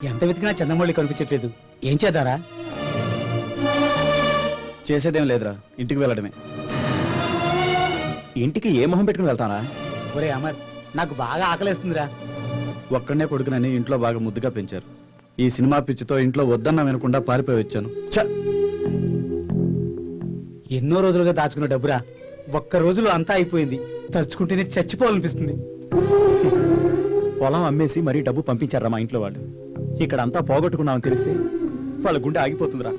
ఎంత వెతికినా చంద్రమౌళి కనిపించట్లేదు. ఏం చేద్దారా? చేసేదేం లేదురా, ఇంటికి వెళ్ళడమే. ఇంటికి ఏ మొహం పెట్టుకుని వెళ్తానా? ఒరే అమర్, నాకు బాగా ఆకలేస్తుందిరా. ఒక్కడనే కొడుకునని ఇంట్లో బాగా ముద్దుగా పెంచారు. ఈ సినిమా పిచ్చితో ఇంట్లో వద్దన్నా వినకుండా పారిపోయి వచ్చాను. ఎన్నో రోజులుగా దాచుకున్న డబ్బురా, ఒక్క రోజులో అంతా అయిపోయింది. తలుచుకుంటేనే చచ్చిపోవాలనిపిస్తుంది. పొలం అమ్మేసి మరీ డబ్బు పంపించారా మా ఇంట్లో వాళ్ళు. ఇక్కడ అంతా పోగొట్టుకున్నామని తెలిస్తే వాళ్ళ గుండె ఆగిపోతుందిరా.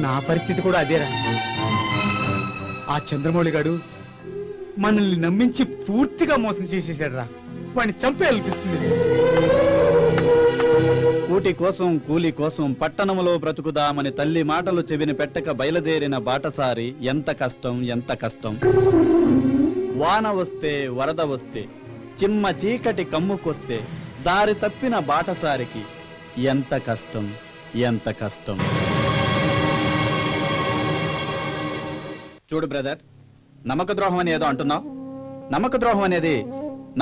నా పరిస్థితి కూడా అదేరా. ఆ చంద్రమౌళి గాడు మనల్ని నమ్మించి పూర్తిగా మోసం చేసేసాడు రా. వాడిని చంపేయాలనిపిస్తుంది. కూటి కోసం కూలి కోసం పట్టణంలో బ్రతుకుదామని తల్లి మాటలు చెవిన పెట్టక బయలుదేరిన బాటసారి ఎంత కష్టం, ఎంత కష్టం. వాన వస్తే వరద వస్తే చిమ్మ చీకటి కమ్ముకొస్తే దారి తప్పిన బాటసారికి ఎంత కష్టం, ఎంత కష్టం. చూడు బ్రదర్, నమ్మక ద్రోహం అని ఏదో అంటున్నావు. నమ్మక ద్రోహం అనేది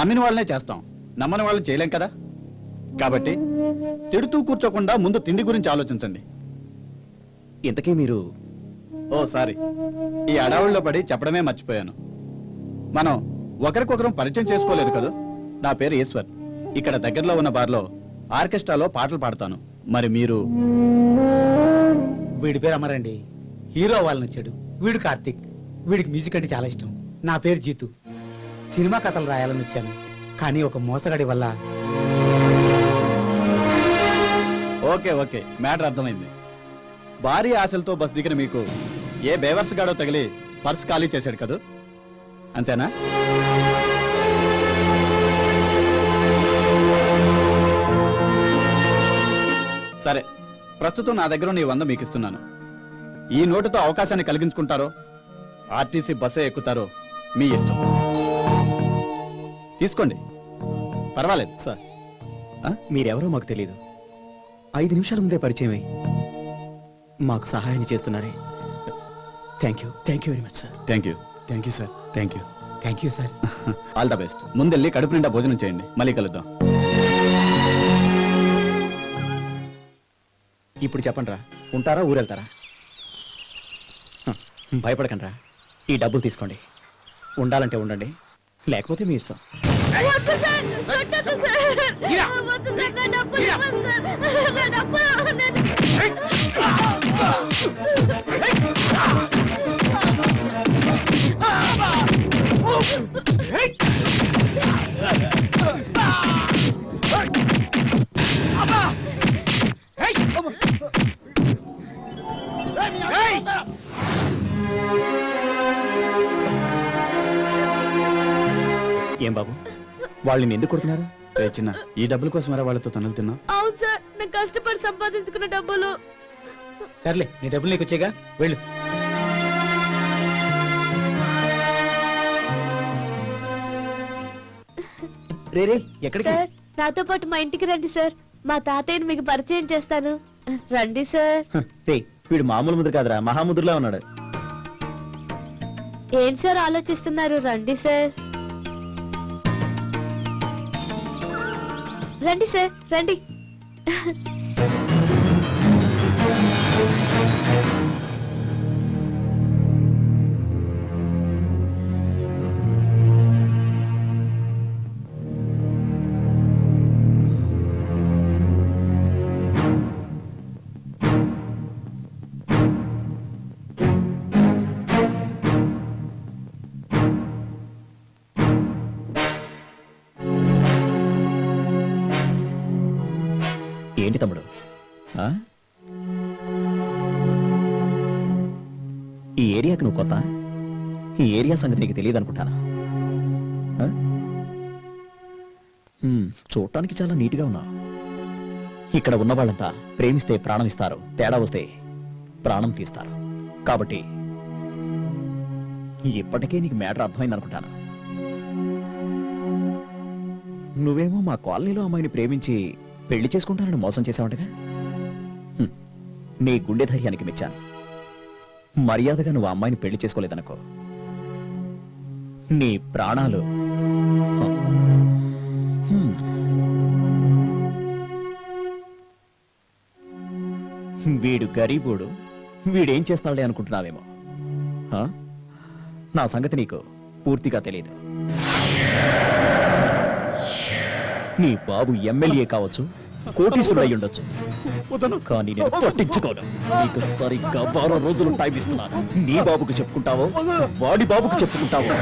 నమ్మిన వాళ్ళనే చేస్తాం, నమ్మని వాళ్ళని చేయలేం కదా. కాబట్టి తిడుతూ కూర్చోకుండా ముందు తిండి గురించి ఆలోచించండి. ఇంతకీ మీరు సారీ, ఈ అడవుల్లో పడి చెప్పడమే మర్చిపోయాను. మనం ఒకరికొకరం పరిచయం చేసుకోలేదు కదా. నా పేరు ఈశ్వర్. ఇక్కడ దగ్గరలో ఉన్న బార్లో ఆర్కెస్ట్రాలో పాటలు పాడతాను. మరి మీరు? వీడి పేరు అమరండి. హీరో అవ్వాలని వచ్చాడు. వీడు కార్తిక్. వీడికి మ్యూజిక్ అంటే చాలా ఇష్టం. నా పేరు జీతు. సినిమా కథలు రాయాలని వచ్చాను, కానీ ఒక మోసగాడి వల్ల. ఓకే ఓకే, మ్యాటర్ అర్థమైంది. భారీ ఆశలతో బస్ దిగిన మీకు ఏ బేవర్స్ గాడో తగిలి పర్స్ ఖాళీ చేశాడు కదూ, అంతేనా? సరే, ప్రస్తుతం నా దగ్గర నీ 100 మీకు ఇస్తున్నాను. ఈ నోటుతో అవకాశాన్ని కలిగించుకుంటారో ఆర్టీసీ బస్సే ఎక్కుతారో మీ ఇష్టం. తీసుకోండి, పర్వాలేదు. సార్, మీరెవరో మాకు తెలీదు. 5 నిమిషాల ముందే పరిచయమై మాకు సహాయాన్ని చేస్తున్నారే. Thank you very much sir. Thank you sir. Thank you sir. All the best. ముందెళ్ళి కడుపు నిండా భోజనం చేయండి, మళ్ళీ కలుద్దాం. ఇప్పుడు చెప్పండి రా, ఉంటారా ఊరెళ్తారా? భయపడకండి రా, ఈ డబ్బులు తీసుకోండి. ఉండాలంటే ఉండండి, లేకపోతే మీ ఇష్టం. ఏం బాబు, వాళ్ళని ఎందుకు కొడుతున్నారు? చిన్న, ఈ డబ్బుల కోసం వాళ్ళతో తనులు తిన్నా. అవును సార్, నేను కష్టపడి సంపాదించుకున్న డబ్బులు. సర్లే, నీ డబ్బులు నీకు వచ్చేగా, వెళ్ళు. రే ఎక్కడికి? సార్, నాతో పాటు మా ఇంటికి రండి సార్. మా తాతయ్యని మీకు పరిచయం చేస్తాను. రండి సార్. రే, వీడు మామూలు ముద్ర కాదురా, మహాముద్రలా ఉన్నాడు. ఏం సార్ ఆలోచిస్తున్నారు? రండి సార్. రండి సార్, రండి. ఏంటి తమ్ముడు, ఈ ఏరియాకి నువ్వు కొత్త? ఈ ఏరియా సంగతి నీకు తెలియదు అనుకుంటానా? చూడటానికి చాలా నీట్గా ఉన్నావు. ఇక్కడ ఉన్న వాళ్ళంతా ప్రేమిస్తే ప్రాణం ఇస్తారు, తేడా వస్తే ప్రాణం తీస్తారు. కాబట్టి ఇప్పటికే నీకు మ్యాటర్ అర్థమైంది అనుకుంటాను. నువ్వేమో మా కాలనీలో అమ్మాయిని ప్రేమించి పెళ్లి చేసుకుంటానని మోసం చేశావంటగా. నీ గుండె ధైర్యానికి మెచ్చాను. మర్యాదగా నువ్వు ఆ అమ్మాయిని పెళ్లి చేసుకోలేదనుకో, నీ ప్రాణాలు వీడు గరీబుడు, వీడేం చేస్తాడులే అనుకుంటున్నావేమో. హా? నా సంగతి నీకు పూర్తిగా తెలియదు. నీ బాబు ఎమ్మెల్యే కావచ్చు, కోటీశ్వరుడై ఉండొచ్చు, కానీ నేను పట్టించుకోను. నీకు సరిగ్గా 12 రోజులు టైం ఇస్తున్నాను. నీ బాబుకు చెప్పుకుంటావో వాడి బాబుకు చెప్పుకుంటావో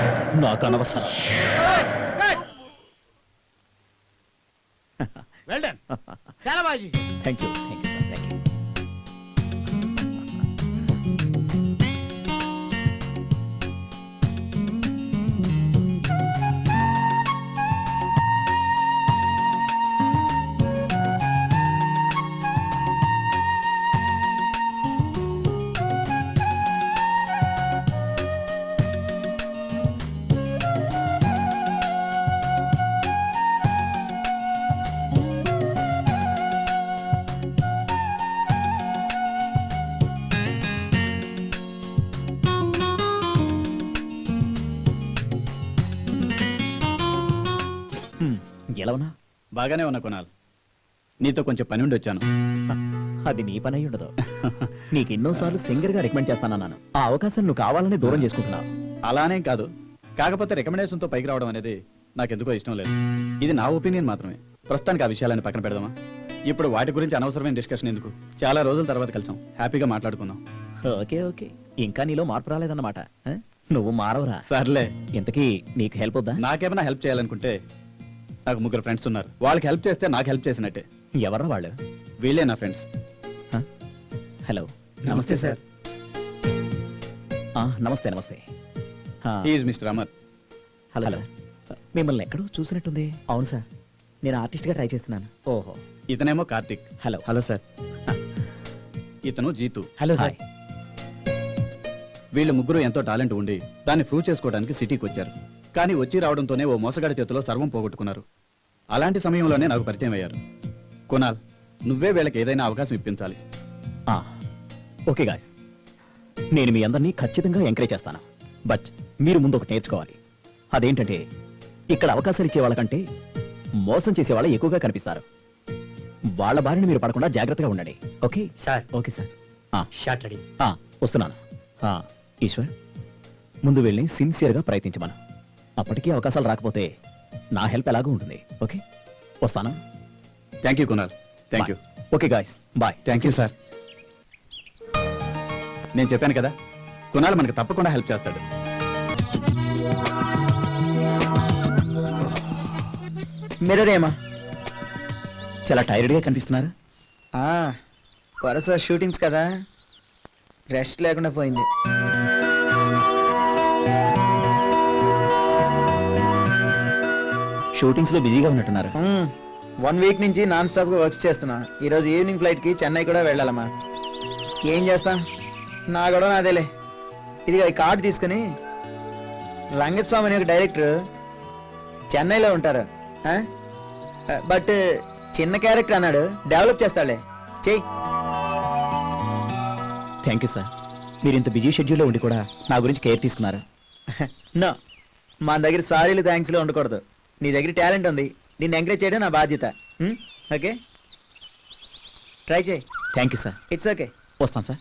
నాకు అనవసరం. వెల్ డన్, చాలా బాగా చేశారు. Thank you sir, thank you. ఎలా ఉన్నా? బాగానే ఉన్నా కునాల్. నీతో కొంచెం పని ఉండి వచ్చాను. అది నీ పని అయి ఉండదు. నీకు ఎన్నోసార్లు సింగర్ గా రికమెండ్ చేస్తానన్నాను. ఆ అవకాశం నువ్వు కావాలని దూరం చేసుకుంటున్నావు. అలానేం కాదు, కాకపోతే రికమెండేషన్తో పైకి రావడం అనేది నాకెందుకో ఇష్టం లేదు. ఇది నా ఒపీనియన్ మాత్రమే. ప్రస్తుతానికి ఆ విషయాలని పక్కన పెడదామా? ఇప్పుడు వాటి గురించి అనవసరమైన డిస్కషన్ ఎందుకు? చాలా రోజుల తర్వాత కలిసాం, హ్యాపీగా మాట్లాడుకుందాం. ఓకే ఓకే, ఇంకా నీలో మార్పు రాలేదన్నమాట. ఆ? నువ్వు మారవరా? సర్లే, ఇంతకీ నీకు హెల్ప్ వద్దా? నాకేమైనా హెల్ప్ చేయాలనుకుంటే నాకు 3 ఫ్రెండ్స్ ఉన్నారు. వాళ్ళకి హెల్ప్ చేస్తే నాకు హెల్ప్ చేసినట్టే. ఎవరా వాళ్ళు? వీళ్ళే నా ఫ్రెండ్స్. హలో, నమస్తే సార్. నమస్తే నమస్తే. Is mister Amar. Hello sir, మిమ్మల్ని ఎక్కడో చూసినట్టుంది. అవును సార్, నేను ఆర్టిస్ట్ గా ట్రై చేస్తున్నాను. ఓహో, ఇతనేమో కార్తిక్. హలో. Hello sir. ఇతను జీతు. Hello hi. సార్. వీళ్ళు ముగ్గురు ఎంతో టాలెంట్ ఉండి దాన్ని ప్రూవ్ చేసుకోవడానికి సిటీకి వచ్చారు. కానీ వచ్చి రావడంతోనే ఓ మోసగాడి చేతిలో సర్వం పోగొట్టుకున్నారు. అలాంటి సమయంలోనే నాకు పరిచయం అయ్యారు. కునాల్, నువ్వే వీళ్ళకి ఏదైనా అవకాశం ఇప్పించాలి. ఓకే గాయ్స్, నేను మీ అందరినీ ఖచ్చితంగా ఎంకరేజ్ చేస్తాను. బట్ మీరు ముందు ఒకటి నేర్చుకోవాలి. అదేంటంటే, ఇక్కడ అవకాశాలు ఇచ్చే వాళ్ళకంటే మోసం చేసే వాళ్ళు ఎక్కువగా కనిపిస్తారు. వాళ్ళ బారిన మీరు పడకుండా జాగ్రత్తగా ఉండండి. Okay sir, okay sir. Short ready. వస్తున్నాను. ఈశ్వర్, ముందు వెళ్ళి సిన్సియర్గా ప్రయత్నించమను. అప్పటికీ అవకాశాలు రాకపోతే నా హెల్ప్ ఎలాగో ఉంటుంది. ఓకే, వస్తాను. Thank you Kunal. Thank you. Okay guys, bye. Thank you sir. నేను చెప్పాను కదా, కునాల్ మనకు తప్పకుండా హెల్ప్ చేస్తాడు. మిర్రరేమా చాలా టైర్డ్గా కనిపిస్తున్నారు. వరుస షూటింగ్స్ కదా, రెస్ట్ లేకుండా పోయింది. షూటింగ్స్ లో బిజీగా ఉన్నట్టున్నారు. 1 వీక్ నుంచి నాన్ స్టాప్ గా వర్క్ చేస్తున్నా. ఈరోజు ఈవినింగ్ ఫ్లైట్ కి చెన్నై కూడా వెళ్ళాలమ్మా. ఏం చేస్తా, నా గొడవ నాదేలే. ఇదిగా ఈ కార్డు తీసుకుని రంగత్ స్వామి అనే ఒక డైరెక్టర్ చెన్నైలో ఉంటారు. బట్ చిన్న క్యారెక్టర్ అన్నాడు, డెవలప్ చేస్తాడులే, చెయ్యి. Thank you sir. మీరు ఇంత బిజీ షెడ్యూల్లో ఉండి కూడా నా గురించి కేర్ తీసుకున్నారు. నో, మన దగ్గర సారీలు థ్యాంక్స్లో ఉండకూడదు. నీ దగ్గర టాలెంట్ ఉంది, నిన్ను ఎంకరేజ్ చేయడం నా బాధ్యత. ఓకే, ట్రై చేయి. Thank you sir. It's okay. వస్తాను సార్.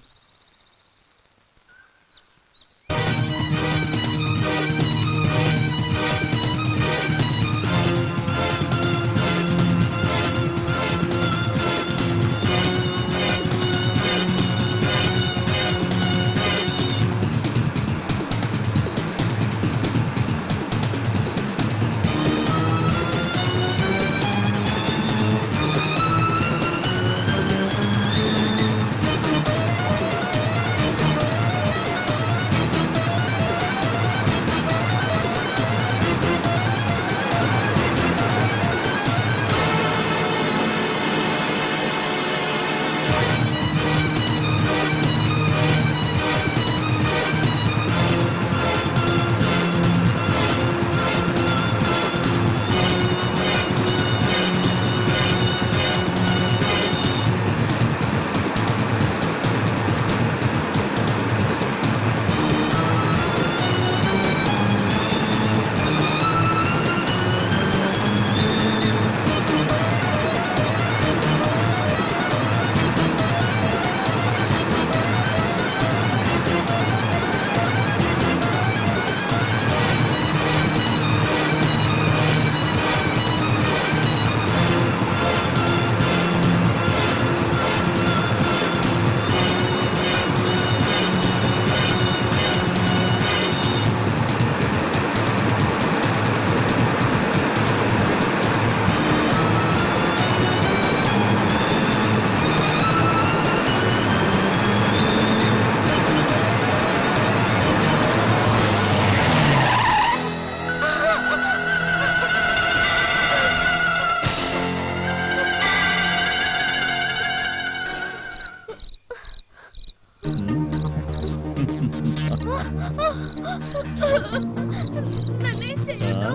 నన్నేం చేయొద్దు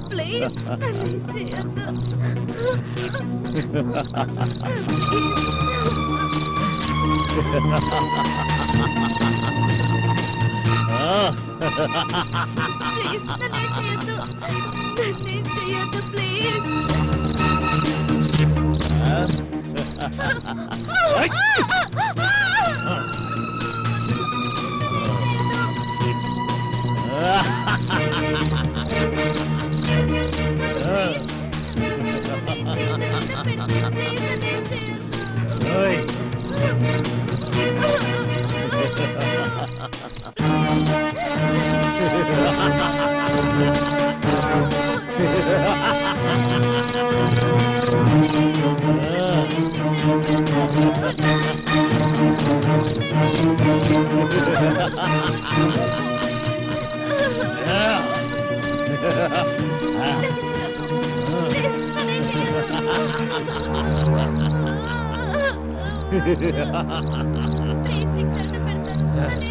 ప్లీజ్ నన్నేం చేయొద్దు ప్లీజ్ నన్నేం చేయొద్దు నన్నేం చేయొద్దు ప్లీజ్ ప్లీజ్